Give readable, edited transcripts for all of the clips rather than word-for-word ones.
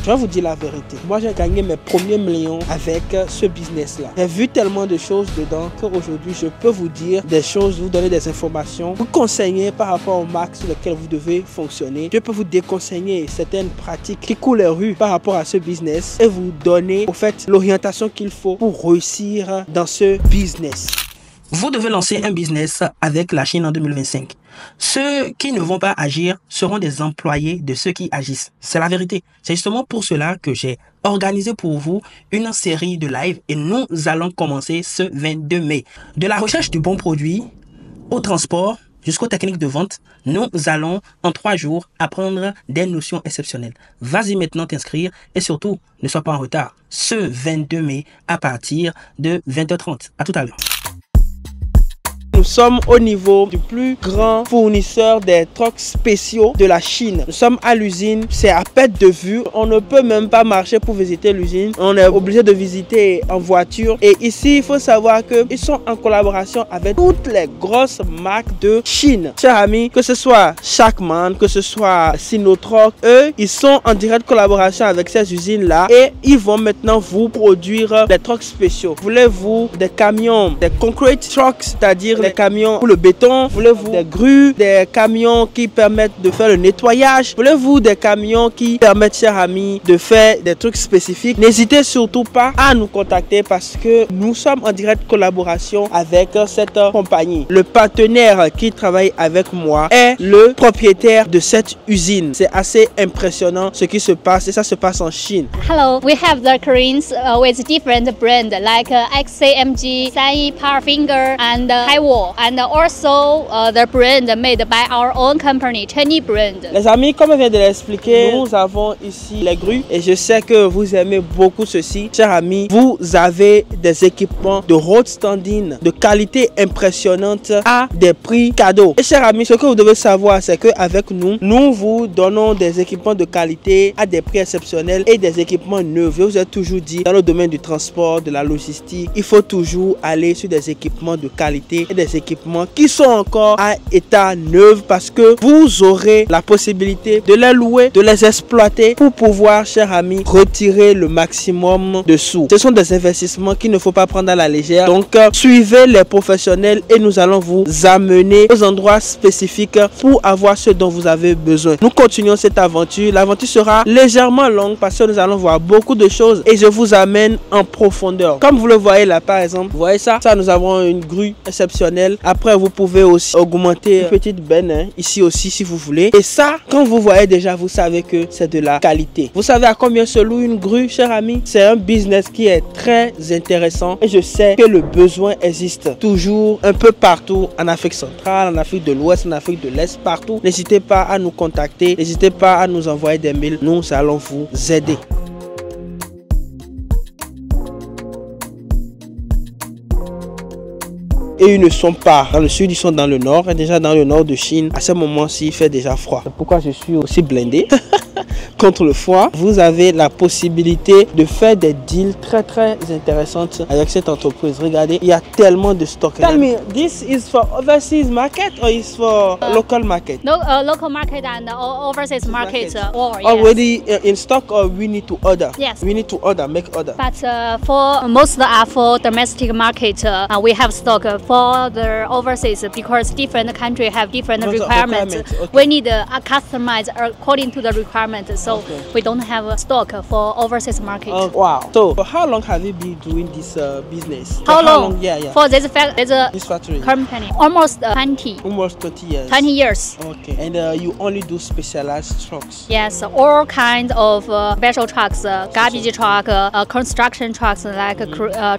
Je vais vous dire la vérité. Moi, j'ai gagné mes premiers millions avec ce business-là. J'ai vu tellement de choses dedans qu'aujourd'hui, je peux vous dire des choses, vous donner des informations, vous conseiller par rapport aux marques sur lesquelles vous devez fonctionner. Je peux vous déconseiller certaines pratiques qui coulent les rues par rapport à ce business et vous donner, au fait, l'orientation qu'il faut pour réussir dans ce business. Vous devez lancer un business avec la Chine en 2025. Ceux qui ne vont pas agir seront des employés de ceux qui agissent. C'est la vérité. C'est justement pour cela que j'ai organisé pour vous une série de live et nous allons commencer ce 22 mai. De la recherche du bon produit au transport jusqu'aux techniques de vente, nous allons en 3 jours apprendre des notions exceptionnelles. Vas-y maintenant t'inscrire et surtout ne sois pas en retard. Ce 22 mai à partir de 20h30. À tout à l'heure. Nous sommes au niveau du plus grand fournisseur des trucks spéciaux de la Chine. Nous sommes à l'usine, c'est à perte de vue. On ne peut même pas marcher pour visiter l'usine. On est obligé de visiter en voiture. Et ici, il faut savoir qu'ils sont en collaboration avec toutes les grosses marques de Chine. Chers amis, que ce soit Shackman, que ce soit Sinotruk, eux, ils sont en directe collaboration avec ces usines-là et ils vont maintenant vous produire des trucks spéciaux. Voulez-vous des camions, des concrete trucks, c'est-à-dire des camions pour le béton? Voulez-vous des grues, des camions qui permettent de faire le nettoyage? Voulez-vous des camions qui permettent, chers amis, de faire des trucs spécifiques? N'hésitez surtout pas à nous contacter parce que nous sommes en directe collaboration avec cette compagnie. Le partenaire qui travaille avec moi est le propriétaire de cette usine. C'est assez impressionnant ce qui se passe et ça se passe en Chine. Hello, we have the cranes with different brands like XCMG, Sanyi, Powerfinger, and Highwall. And also the brand made by our own company, Cheney brand. Les amis, comme je viens de l'expliquer, nous avons ici les grues et je sais que vous aimez beaucoup ceci. Chers amis, vous avez des équipements de road standing de qualité impressionnante à des prix cadeaux. Et chers amis, ce que vous devez savoir, c'est qu'avec nous, nous vous donnons des équipements de qualité à des prix exceptionnels et des équipements neufs. Je vous ai toujours dit, dans le domaine du transport, de la logistique, il faut toujours aller sur des équipements de qualité et des équipements qui sont encore à état neuf parce que vous aurez la possibilité de les louer, de les exploiter pour pouvoir, chers amis, retirer le maximum de sous. Ce sont des investissements qu'il ne faut pas prendre à la légère. Donc, suivez les professionnels et nous allons vous amener aux endroits spécifiques pour avoir ce dont vous avez besoin. Nous continuons cette aventure. L'aventure sera légèrement longue parce que nous allons voir beaucoup de choses et je vous amène en profondeur. Comme vous le voyez là, par exemple, vous voyez ça? Ça, nous avons une grue exceptionnelle. Après, vous pouvez aussi augmenter une petite benne hein, ici aussi si vous voulez. Et ça, quand vous voyez déjà, vous savez que c'est de la qualité. Vous savez à combien se loue une grue, chers amis? C'est un business qui est très intéressant et je sais que le besoin existe toujours un peu partout en Afrique centrale, en Afrique de l'Ouest, en Afrique de l'Est, partout. N'hésitez pas à nous contacter, n'hésitez pas à nous envoyer des mails. Nous allons vous aider. Et ils ne sont pas dans le sud, ils sont dans le nord. Et déjà dans le nord de Chine, à ce moment-ci, il fait déjà froid. C'est pourquoi je suis aussi blindé. Contre le froid, vous avez la possibilité de faire des deals très intéressantes avec cette entreprise. Regardez, il y a tellement de stock. Tell me, this is for overseas market or is for local market? No, local market and overseas market. Already in stock or we need to order? Yes. We need to order, make order. But for most are for domestic market, we have stock for the overseas because different countries have different requirements. Okay. We need customize according to the requirements. So we don't have a stock for overseas market. Wow. So how long have you been doing this business? How long? Yeah. For this factory? Company. Almost 20. Almost 20 years. 20 years. Okay. And you only do specialized trucks? Yes, all kinds of special trucks, garbage truck, construction trucks like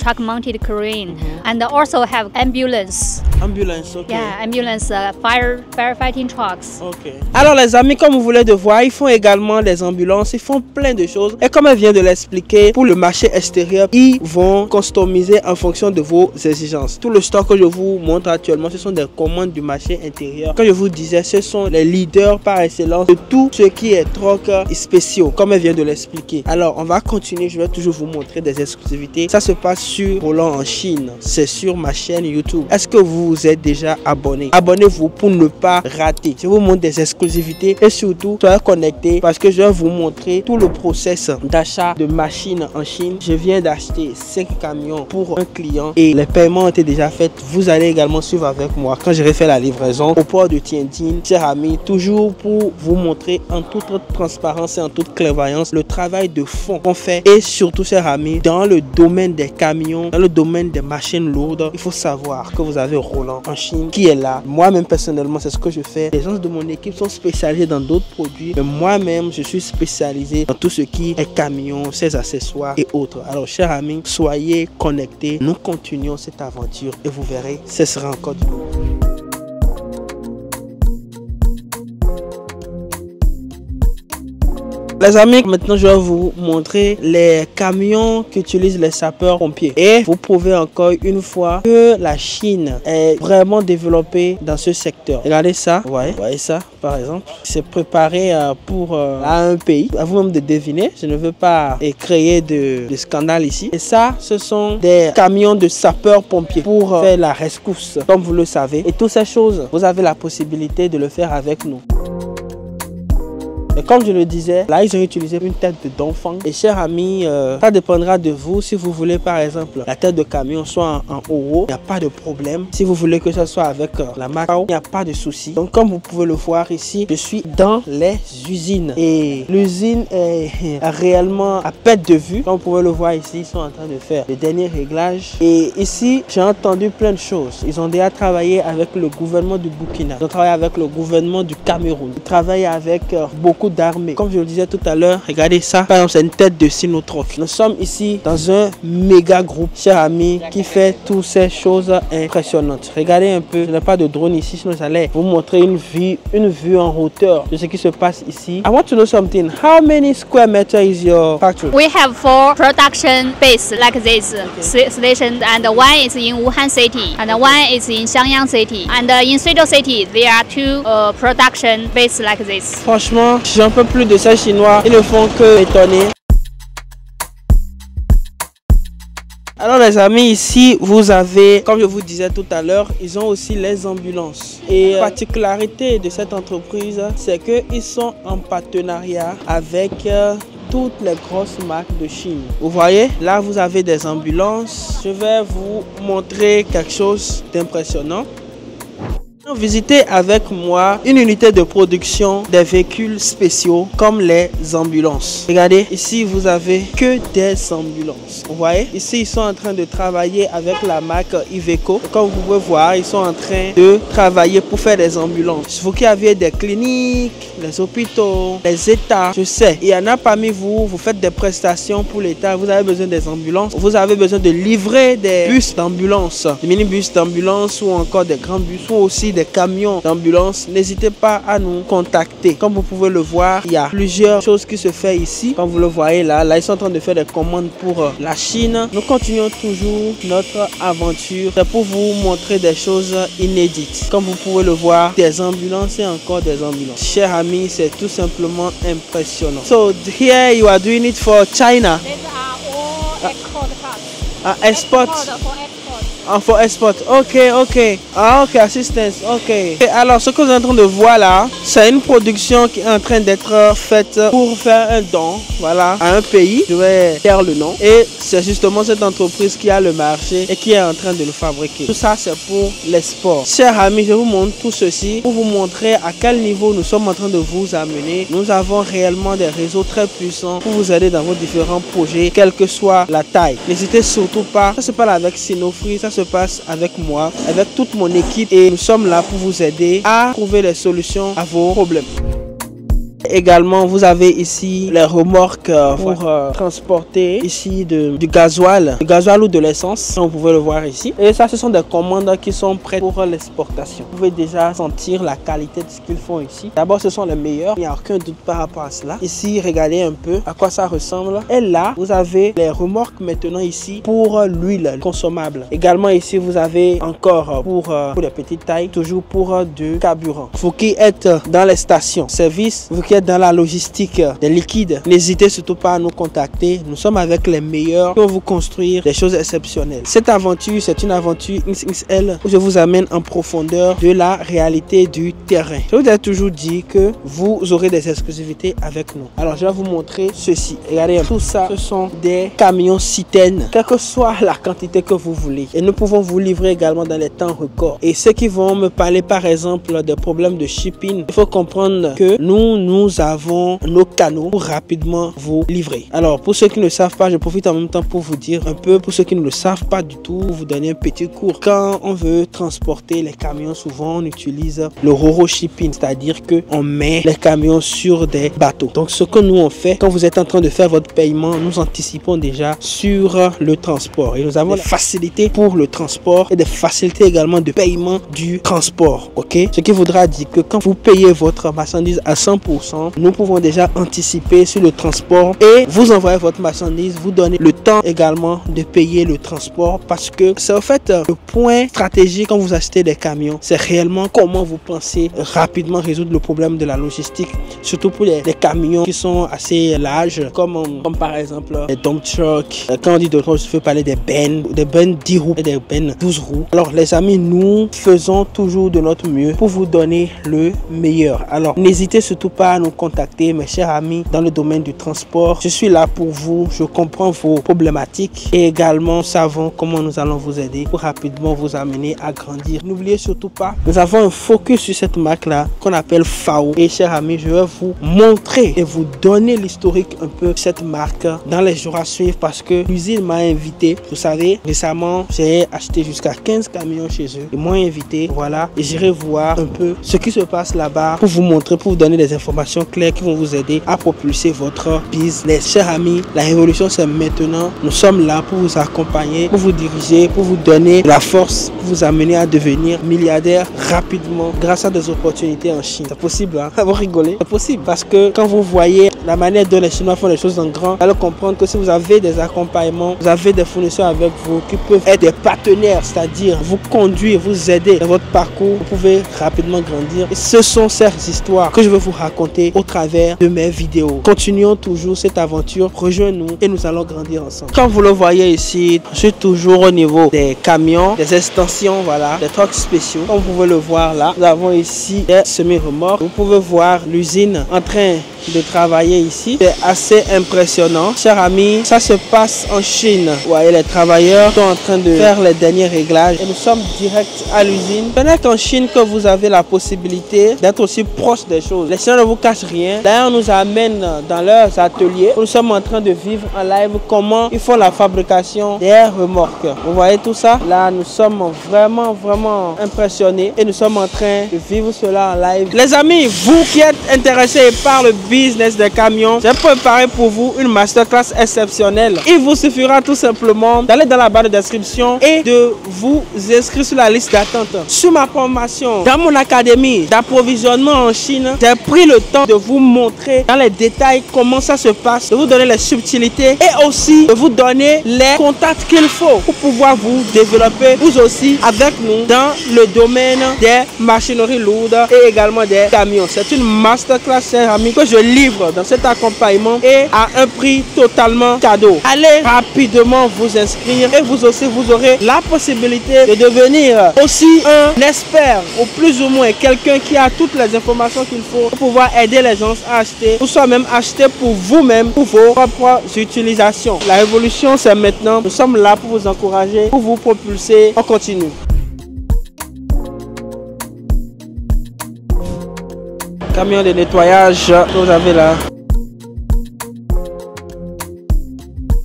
truck mounted crane, and also have ambulance. Ambulance, okay. Yeah, ambulance, firefighting trucks. Okay. Alors les amis, comme vous voulez de voir, ils font également des ambulances, ils font plein de choses. Et comme elle vient de l'expliquer, pour le marché extérieur, ils vont customiser en fonction de vos exigences. Tout le stock que je vous montre actuellement, ce sont des commandes du marché intérieur. Comme je vous disais, ce sont les leaders par excellence de tout ce qui est truck spéciaux, comme elle vient de l'expliquer. Alors, on va continuer, je vais toujours vous montrer des exclusivités. Ça se passe sur Roland en Chine. C'est sur ma chaîne YouTube. Est-ce que vous vous êtes déjà abonné? Abonnez-vous pour ne pas rater. Je vous montre des exclusivités et surtout, soyez connectés parce que je vais vous montrer tout le process d'achat de machines en Chine. Je viens d'acheter 5 camions pour un client et les paiements ont été déjà faits. Vous allez également suivre avec moi quand j'aurai fait la livraison au port de Tianjin. Chers amis, toujours pour vous montrer en toute transparence et en toute clairvoyance le travail de fond qu'on fait, et surtout, chers amis, dans le domaine des camions, dans le domaine des machines lourdes. Il faut savoir que vous avez Roland en Chine qui est là. Moi-même personnellement, c'est ce que je fais. Les gens de mon équipe sont spécialisés dans d'autres produits, mais moi-même je suis spécialisé dans tout ce qui est camion, ses accessoires et autres. Alors chers amis, soyez connectés, nous continuons cette aventure et vous verrez, ce sera encore du lourd. Les amis, maintenant je vais vous montrer les camions qu'utilisent les sapeurs-pompiers. Et vous prouvez encore une fois que la Chine est vraiment développée dans ce secteur. Regardez ça, vous voyez ça par exemple. C'est préparé pour un pays. À vous-même de deviner, je ne veux pas créer de scandale ici. Et ça, ce sont des camions de sapeurs-pompiers pour faire la rescousse, comme vous le savez. Et toutes ces choses, vous avez la possibilité de le faire avec nous. Et comme je le disais, là ils ont utilisé une tête d'enfant. Et chers amis, ça dépendra de vous. Si vous voulez par exemple la tête de camion soit en euro, il n'y a pas de problème. Si vous voulez que ça soit avec la marque, il n'y a pas de souci. Donc comme vous pouvez le voir ici, je suis dans les usines. Et l'usine est réellement à perte de vue. Comme vous pouvez le voir ici, ils sont en train de faire le dernier réglage. Et ici, j'ai entendu plein de choses. Ils ont déjà travaillé avec le gouvernement du Burkina. Ils ont travaillé avec le gouvernement du Cameroun. Ils travaillent avec beaucoup d'armées. Comme je le disais tout à l'heure, regardez ça. Par exemple, c'est une tête de Sinotroc. Nous sommes ici dans un méga groupe, chers amis, qui fait toutes ces choses impressionnantes. Regardez un peu. Je n'ai pas de drone ici, sinon j'allais vous montrer une vue en hauteur de ce qui se passe ici. I want to know something. How many square meters is your factory? We have 4 production bases like this station, and one is in Wuhan City, and one is in Xiangyang City, and in Suzhou City there are 2 production bases like this. Franchement, j'en peux plus de ces Chinois, ils ne font que étonner. Alors les amis, ici vous avez, comme je vous disais tout à l'heure, ils ont aussi les ambulances. Et la particularité de cette entreprise, c'est qu'ils sont en partenariat avec toutes les grosses marques de Chine. Vous voyez, là vous avez des ambulances. Je vais vous montrer quelque chose d'impressionnant. Visitez avec moi une unité de production des véhicules spéciaux comme les ambulances. Regardez, ici vous avez que des ambulances. Vous voyez, ici ils sont en train de travailler avec la marque Iveco. Comme vous pouvez voir, ils sont en train de travailler pour faire des ambulances. Vous qui avez des cliniques, les hôpitaux, les États, je sais, il y en a parmi vous, vous faites des prestations pour l'État, vous avez besoin des ambulances, vous avez besoin de livrer des bus d'ambulance, des minibus d'ambulance ou encore des grands bus ou aussi des camions d'ambulance. N'hésitez pas à nous contacter. Comme vous pouvez le voir, il y a plusieurs choses qui se font ici. Comme vous le voyez là, ils sont en train de faire des commandes pour la Chine. Nous continuons toujours notre aventure. C'est pour vous montrer des choses inédites. Comme vous pouvez le voir, des ambulances et encore des ambulances. Chers amis, c'est tout simplement impressionnant. So here you are doing it for China. These are all export cars. Export. For export, ok. Ok, assistance, ok. Et alors, ce que vous êtes en train de voir là, c'est une production qui est en train d'être faite pour faire un don, voilà, à un pays. Je vais faire le nom. Et c'est justement cette entreprise qui a le marché et qui est en train de le fabriquer. Tout ça, c'est pour l'export. Chers amis, je vous montre tout ceci pour vous montrer à quel niveau nous sommes en train de vous amener. Nous avons réellement des réseaux très puissants pour vous aider dans vos différents projets, quelle que soit la taille. N'hésitez surtout pas, ça se passe avec Sinofree, ça se passe avec moi, avec toute mon équipe, et nous sommes là pour vous aider à trouver les solutions à vos problèmes. Également, vous avez ici les remorques pour transporter ici du gasoil ou de l'essence. Vous pouvez le voir ici. Et ça, ce sont des commandes qui sont prêtes pour l'exportation. Vous pouvez déjà sentir la qualité de ce qu'ils font ici. D'abord, ce sont les meilleurs. Il n'y a aucun doute par rapport à cela. Ici, regardez un peu à quoi ça ressemble. Et là, vous avez les remorques maintenant ici pour l'huile consommable. Également, ici, vous avez encore pour les petites tailles, toujours pour du carburant. Vous qui êtes dans les stations service, vous qui êtes dans la logistique des liquides, n'hésitez surtout pas à nous contacter. Nous sommes avec les meilleurs pour vous construire des choses exceptionnelles. Cette aventure, c'est une aventure XXL où je vous amène en profondeur de la réalité du terrain. Je vous ai toujours dit que vous aurez des exclusivités avec nous. Alors, je vais vous montrer ceci. Regardez, tout ça, ce sont des camions citernes, quelle que soit la quantité que vous voulez. Et nous pouvons vous livrer également dans les temps records. Et ceux qui vont me parler, par exemple, des problèmes de shipping, il faut comprendre que nous avons nos canaux pour rapidement vous livrer. Alors, pour ceux qui ne savent pas, je profite en même temps pour vous dire un peu, pour ceux qui ne le savent pas du tout, vous donner un petit cours. Quand on veut transporter les camions, souvent on utilise le Roro shipping, c'est-à-dire que on met les camions sur des bateaux. Donc, ce que nous on fait, quand vous êtes en train de faire votre paiement, nous anticipons déjà sur le transport. Et nous avons des facilités pour le transport et des facilités également de paiement du transport. Ok? Ce qui voudra dire que quand vous payez votre marchandise à 100%, nous pouvons déjà anticiper sur le transport et vous envoyer votre marchandise, vous donner le temps également de payer le transport, parce que c'est en fait le point stratégique quand vous achetez des camions. C'est réellement comment vous pensez rapidement résoudre le problème de la logistique, surtout pour les camions qui sont assez larges, comme par exemple les dump trucks. Quand on dit de trucks, je veux parler des bennes 10 roues et des bennes 12 roues. Alors les amis, nous faisons toujours de notre mieux pour vous donner le meilleur. Alors n'hésitez surtout pas à nous contacter, mes chers amis, dans le domaine du transport. Je suis là pour vous, je comprends vos problématiques et également nous savons comment nous allons vous aider pour rapidement vous amener à grandir. N'oubliez surtout pas, nous avons un focus sur cette marque là qu'on appelle FAO. Et chers amis, je vais vous montrer et vous donner l'historique un peu de cette marque dans les jours à suivre, parce que l'usine m'a invité. Vous savez, récemment j'ai acheté jusqu'à 15 camions chez eux. Ils m'ont invité, voilà, et j'irai voir un peu ce qui se passe là-bas pour vous montrer, pour vous donner des informations claires qui vont vous aider à propulser votre business. Chers amis, la révolution c'est maintenant. Nous sommes là pour vous accompagner, pour vous diriger, pour vous donner la force, pour vous amener à devenir milliardaire rapidement grâce à des opportunités en Chine. C'est possible, hein? Vous rigolez? C'est possible, parce que quand vous voyez la manière dont les Chinois font les choses en grand, vous allez comprendre que si vous avez des accompagnements, vous avez des fournisseurs avec vous qui peuvent être des partenaires, c'est-à-dire vous conduire, vous aider dans votre parcours, vous pouvez rapidement grandir. Et ce sont ces histoires que je vais vous raconter au travers de mes vidéos. Continuons toujours cette aventure, rejoignez-nous et nous allons grandir ensemble. Comme vous le voyez ici, je suis toujours au niveau des camions, des extensions, voilà, des trucks spéciaux. Comme vous pouvez le voir là, nous avons ici des semi-remorques. Vous pouvez voir l'usine en train de travailler ici. C'est assez impressionnant. Chers amis, ça se passe en Chine. Vous voyez, les travailleurs sont en train de faire les derniers réglages et nous sommes direct à l'usine. Ce n'est qu'en Chine que vous avez la possibilité d'être aussi proche des choses. Les Chinois ne vous cachent rien. D'ailleurs, on nous amène dans leurs ateliers. Nous sommes en train de vivre en live comment ils font la fabrication des remorques. Vous voyez tout ça? Là, nous sommes vraiment impressionnés et nous sommes en train de vivre cela en live. Les amis, vous qui êtes intéressés par le business des camions, j'ai préparé pour vous une masterclass exceptionnelle. Il vous suffira tout simplement d'aller dans la barre de description et de vous inscrire sur la liste d'attente. Sur ma formation, dans mon académie d'approvisionnement en Chine, j'ai pris le temps de vous montrer dans les détails comment ça se passe, de vous donner les subtilités et aussi de vous donner les contacts qu'il faut pour pouvoir vous développer vous aussi avec nous dans le domaine des machineries lourdes et également des camions. C'est une masterclass, chers amis, que je livre dans cet accompagnement et à un prix totalement cadeau. Allez rapidement vous inscrire et vous aussi vous aurez la possibilité de devenir aussi un expert ou plus ou moins quelqu'un qui a toutes les informations qu'il faut pour pouvoir aider les gens à acheter ou soit même acheter pour vous-même, pour vos propres utilisations. La révolution c'est maintenant. Nous sommes là pour vous encourager, pour vous propulser. On continue. Camion de nettoyage que vous avez là.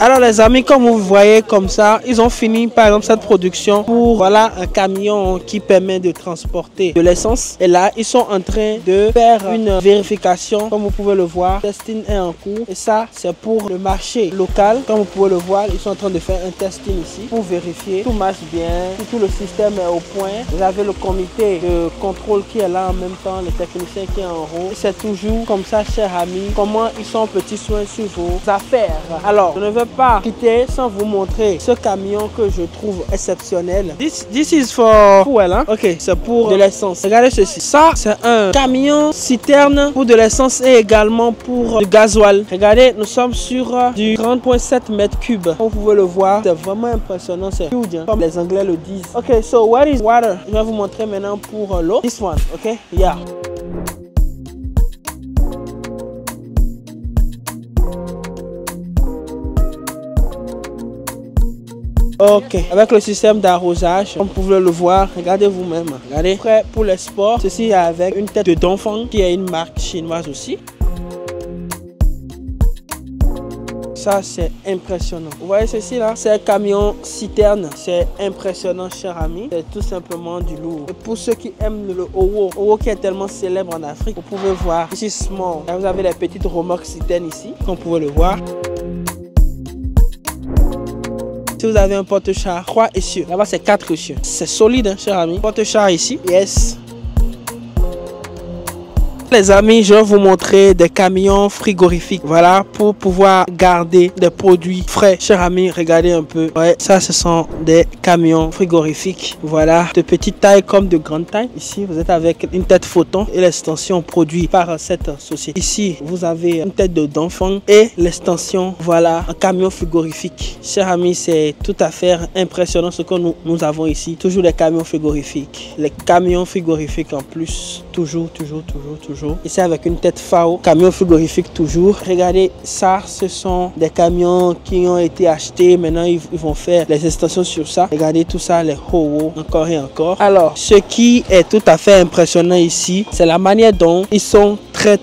Alors les amis, comme vous voyez comme ça, ils ont fini par exemple cette production pour voilà un camion qui permet de transporter de l'essence. Et là, ils sont en train de faire une vérification. Comme vous pouvez le voir, le testing est en cours. Et ça, c'est pour le marché local. Comme vous pouvez le voir, ils sont en train de faire un testing ici pour vérifier tout marche bien, tout le système est au point. Vous avez le comité de contrôle qui est là en même temps, le technicien qui est en haut. C'est toujours comme ça, chers amis, comment ils sont petits soins sur vos affaires. Alors, je ne vais pas quitter sans vous montrer ce camion que je trouve exceptionnel. This is for fuel, hein? Ok, c'est pour de l'essence. Regardez ceci. Ça, c'est un camion citerne pour de l'essence et également pour du gasoil. Regardez, nous sommes sur du 30,7 mètres cubes. Comme vous pouvez le voir, c'est vraiment impressionnant. C'est huge, hein, comme les Anglais le disent. Ok, so what is water? Je vais vous montrer maintenant pour l'eau. This one, ok? Yeah. Ok, avec le système d'arrosage, comme vous pouvez le voir, regardez vous-même. Regardez, prêt pour les sports. Ceci avec une tête de Dongfeng qui est une marque chinoise aussi. Ça, c'est impressionnant. Vous voyez ceci là? C'est un camion citerne. C'est impressionnant, chers amis. C'est tout simplement du lourd. Et pour ceux qui aiment le Owo qui est tellement célèbre en Afrique, vous pouvez voir ici small. Là, vous avez les petites remorques citernes ici, comme vous pouvez le voir. Si vous avez un porte-char 3 essieux, là-bas c'est 4 essieux. C'est solide, hein, chers amis. Porte-char ici, yes. Les amis, je vais vous montrer des camions frigorifiques. Voilà, pour pouvoir garder des produits frais. Chers amis, regardez un peu. Ouais, ça, ce sont des camions frigorifiques. Voilà, de petite taille comme de grande taille. Ici, vous êtes avec une tête photon et l'extension produite par cette société. Ici, vous avez une tête de Dongfeng et l'extension, voilà, un camion frigorifique. Chers amis, c'est tout à fait impressionnant ce que nous avons ici. Toujours des camions frigorifiques. Les camions frigorifiques en plus. Toujours. Ici avec une tête FAO, camion frigorifique toujours. Regardez ça, ce sont des camions qui ont été achetés. Maintenant ils vont faire les extensions sur ça. Regardez tout ça, les Owo, encore et encore. Alors, ce qui est tout à fait impressionnant ici, c'est la manière dont ils sont très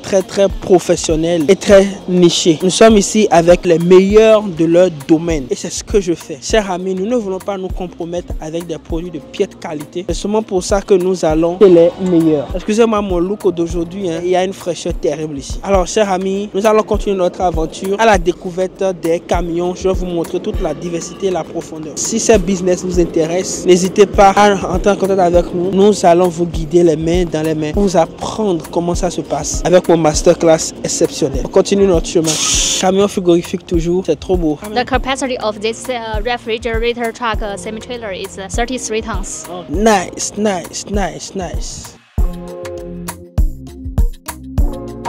professionnels et très nichés. Nous sommes ici avec les meilleurs de leur domaine et c'est ce que je fais. Chers amis, nous ne voulons pas nous compromettre avec des produits de piètre qualité. C'est seulement pour ça que nous allons chez les meilleurs. Excusez-moi mon look d'aujourd'hui, hein. Il y a une fraîcheur terrible ici. Alors, chers amis, nous allons continuer notre aventure à la découverte des camions. Je vais vous montrer toute la diversité et la profondeur. Si ce business vous intéresse, n'hésitez pas à entrer en contact avec nous. Nous allons vous guider les mains dans les mains pour vous apprendre comment ça se passe avec mon masterclass exceptionnel. On continue notre chemin. Camion frigorifique toujours, c'est trop beau. The capacity of this refrigerator truck semi-trailer is 33 tons. Oh, nice.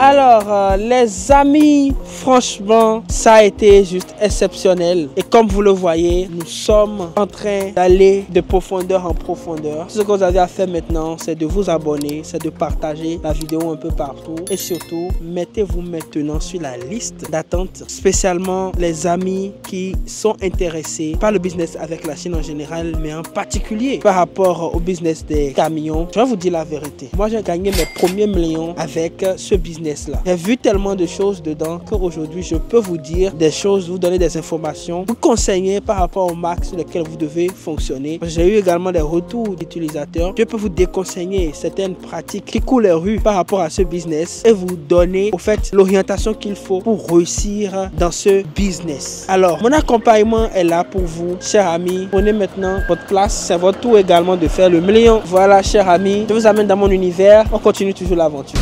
Alors, les amis, franchement, ça a été juste exceptionnel. Et comme vous le voyez, nous sommes en train d'aller de profondeur en profondeur. Ce que vous avez à faire maintenant, c'est de vous abonner, c'est de partager la vidéo un peu partout. Et surtout, mettez-vous maintenant sur la liste d'attente, spécialement les amis qui sont intéressés par le business avec la Chine en général, mais en particulier par rapport au business des camions. Je vais vous dire la vérité. Moi, j'ai gagné mes premiers millions avec ce business. J'ai vu tellement de choses dedans qu'aujourd'hui je peux vous dire des choses, vous donner des informations, vous conseiller par rapport aux marques sur lesquelles vous devez fonctionner. J'ai eu également des retours d'utilisateurs. Je peux vous déconseiller certaines pratiques qui coulent les rues par rapport à ce business et vous donner au fait l'orientation qu'il faut pour réussir dans ce business. Alors, mon accompagnement est là pour vous, chers amis. Prenez maintenant votre place. C'est votre tour également de faire le million. Voilà, chers amis, je vous amène dans mon univers. On continue toujours l'aventure.